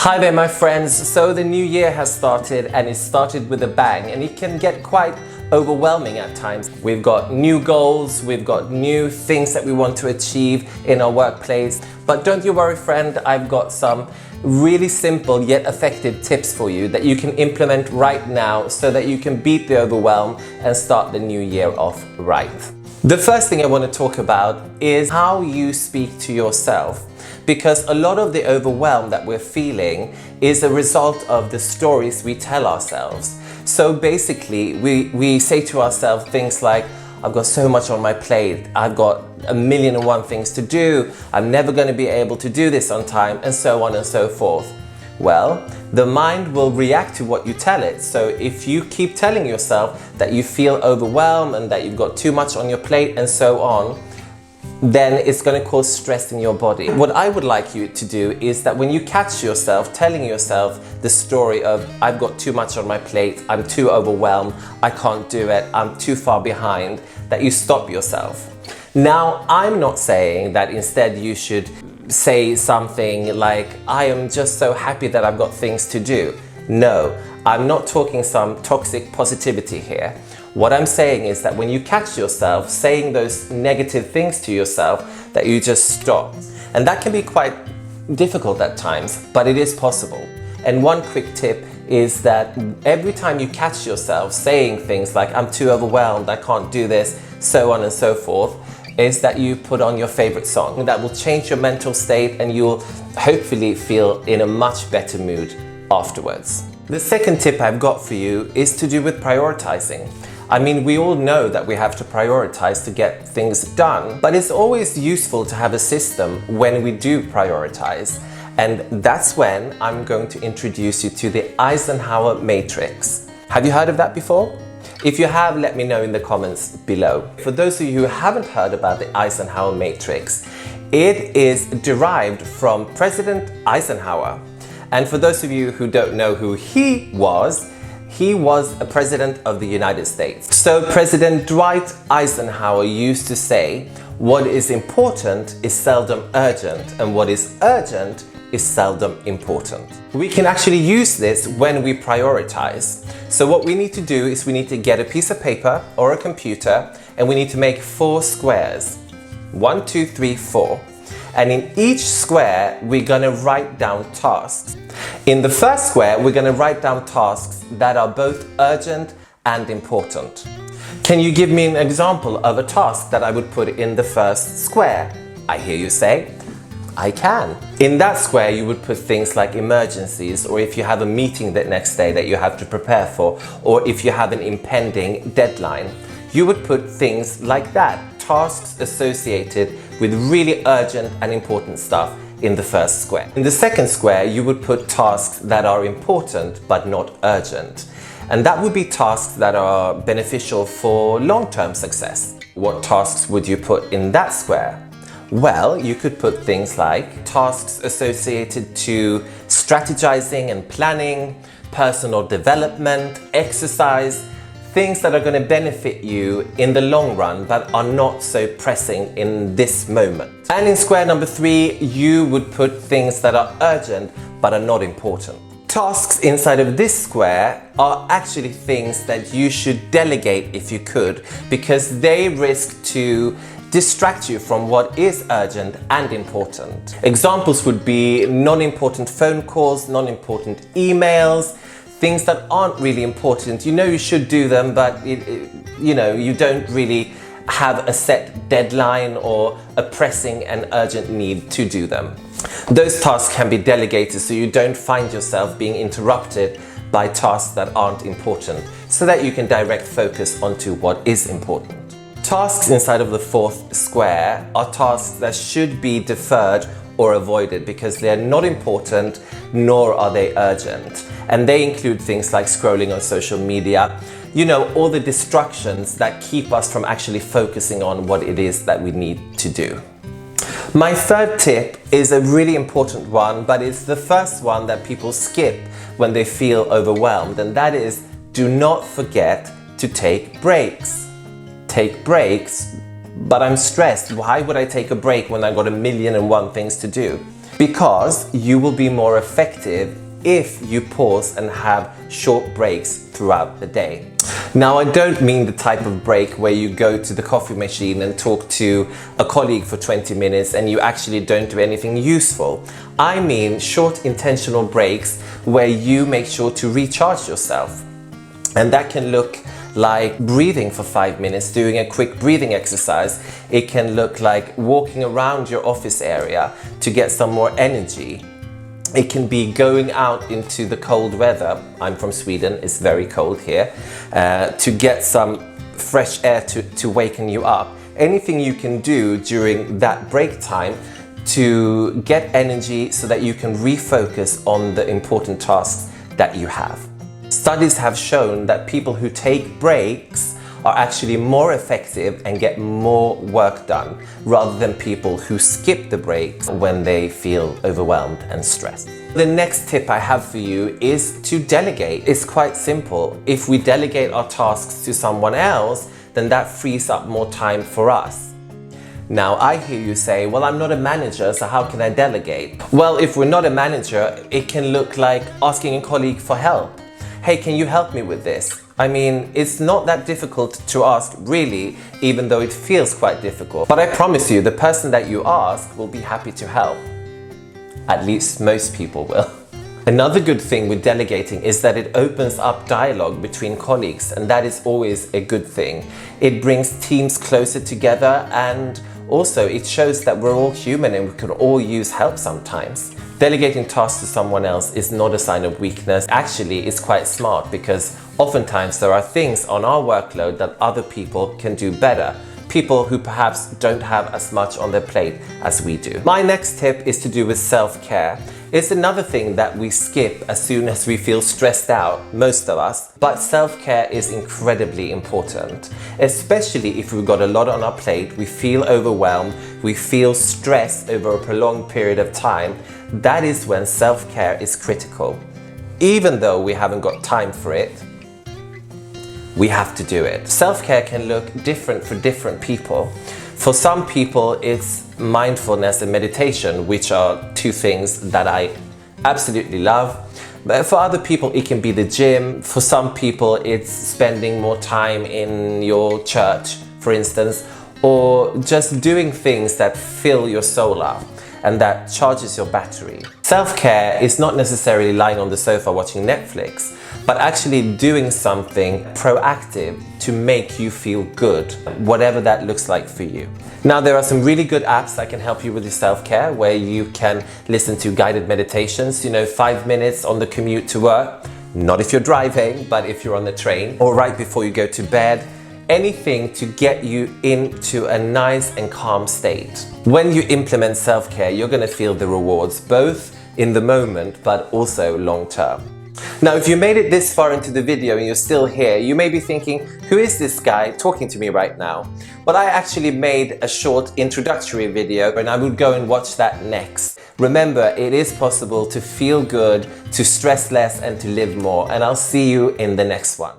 Hi there my friends, so the new year has started and it started with a bang and it can get quite overwhelming at times. We've got new goals, we've got new things that we want to achieve in our workplace. But don't you worry friend, I've got some really simple yet effective tips for you that you can implement right now so that you can beat the overwhelm and start the new year off right. The first thing I want to talk about is how you speak to yourself. Because a lot of the overwhelm that we're feeling is a result of the stories we tell ourselves. So basically, we say to ourselves things like, I've got so much on my plate, I've got 1,000,001 things to do, I'm never going to be able to do this on time, and so on and so forth. Well, the mind will react to what you tell it. So if you keep telling yourself that you feel overwhelmed and that you've got too much on your plate and so on, then it's going to cause stress in your body. What I would like you to do is that when you catch yourself telling yourself the story of I've got too much on my plate, I'm too overwhelmed, I can't do it, I'm too far behind, that you stop yourself. Now, I'm not saying that instead you should say something like, I am just so happy that I've got things to do. No, I'm not talking some toxic positivity here. What I'm saying is that when you catch yourself saying those negative things to yourself, that you just stop. And that can be quite difficult at times, but it is possible. And one quick tip is that every time you catch yourself saying things like, I'm too overwhelmed, I can't do this, so on and so forth, is that you put on your favorite song. That will change your mental state and you'll hopefully feel in a much better mood afterwards. The second tip I've got for you is to do with prioritizing. I mean, we all know that we have to prioritize to get things done, but it's always useful to have a system when we do prioritize. And that's when I'm going to introduce you to the Eisenhower Matrix. Have you heard of that before? If you have, let me know in the comments below. For those of you who haven't heard about the Eisenhower Matrix, it is derived from President Eisenhower. And for those of you who don't know who he was a president of the United States. So President Dwight Eisenhower used to say, what is important is seldom urgent, and what is urgent is seldom important. We can actually use this when we prioritize. So what we need to do is we need to get a piece of paper or a computer and we need to make 4 squares. 1, 2, 3, 4. And in each square, we're going to write down tasks. In the first square, we're going to write down tasks that are both urgent and important. Can you give me an example of a task that I would put in the first square? I hear you say, I can. In that square, you would put things like emergencies, or if you have a meeting the next day that you have to prepare for, or if you have an impending deadline, you would put things like that, tasks associated with really urgent and important stuff in the first square. In the second square, you would put tasks that are important but not urgent. And that would be tasks that are beneficial for long-term success. What tasks would you put in that square? Well, you could put things like tasks associated to strategizing and planning, personal development, exercise, things that are going to benefit you in the long run but are not so pressing in this moment. And in square number 3, you would put things that are urgent but are not important. Tasks inside of this square are actually things that you should delegate if you could, because they risk to distract you from what is urgent and important. Examples would be non-important phone calls, non-important emails, things that aren't really important. You know you should do them, but you don't really have a set deadline or a pressing and urgent need to do them. Those tasks can be delegated so you don't find yourself being interrupted by tasks that aren't important, so that you can direct focus onto what is important. Tasks inside of the 4th square are tasks that should be deferred or avoided because they're not important, nor are they urgent. And they include things like scrolling on social media, all the distractions that keep us from actually focusing on what it is that we need to do. My third tip is a really important one, but it's the first one that people skip when they feel overwhelmed, and that is, do not forget to take breaks. Take breaks, but I'm stressed. Why would I take a break when I've got 1,000,001 things to do? because you will be more effective if you pause and have short breaks throughout the day. Now, I don't mean the type of break where you go to the coffee machine and talk to a colleague for 20 minutes and you actually don't do anything useful. I mean short intentional breaks where you make sure to recharge yourself. And that can look like breathing for 5 minutes, doing a quick breathing exercise. It can look like walking around your office area to get some more energy. It can be going out into the cold weather. I'm from Sweden, it's very cold here, to get some fresh air to waken you up. Anything you can do during that break time to get energy so that you can refocus on the important tasks that you have. Studies have shown that people who take breaks are actually more effective and get more work done rather than people who skip the breaks when they feel overwhelmed and stressed. The next tip I have for you is to delegate. It's quite simple. If we delegate our tasks to someone else, then that frees up more time for us. Now, I hear you say, well, I'm not a manager, so how can I delegate? Well, if we're not a manager, it can look like asking a colleague for help. Hey, can you help me with this? I mean, it's not that difficult to ask, really, even though it feels quite difficult. But I promise you, the person that you ask will be happy to help. At least most people will. Another good thing with delegating is that it opens up dialogue between colleagues, and that is always a good thing. It brings teams closer together, and also it shows that we're all human and we can all use help sometimes. Delegating tasks to someone else is not a sign of weakness. Actually, it's quite smart because oftentimes there are things on our workload that other people can do better. People who perhaps don't have as much on their plate as we do. My next tip is to do with self-care. It's another thing that we skip as soon as we feel stressed out, most of us, but self-care is incredibly important. Especially if we've got a lot on our plate, we feel overwhelmed, we feel stressed over a prolonged period of time. That is when self-care is critical. Even though we haven't got time for it, we have to do it. Self-care can look different for different people. For some people, it's mindfulness and meditation, which are two things that I absolutely love. But for other people, it can be the gym. For some people, it's spending more time in your church, for instance, or just doing things that fill your soul up and that charges your battery. Self-care is not necessarily lying on the sofa watching Netflix, but actually doing something proactive to make you feel good, whatever that looks like for you. Now, there are some really good apps that can help you with your self-care, where you can listen to guided meditations, 5 minutes on the commute to work. Not if you're driving, but if you're on the train, or right before you go to bed. Anything to get you into a nice and calm state. When you implement self-care, you're going to feel the rewards, both in the moment, but also long term. Now, if you made it this far into the video and you're still here, you may be thinking, who is this guy talking to me right now? Well, I actually made a short introductory video and I would go and watch that next. Remember, it is possible to feel good, to stress less and to live more, and I'll see you in the next one.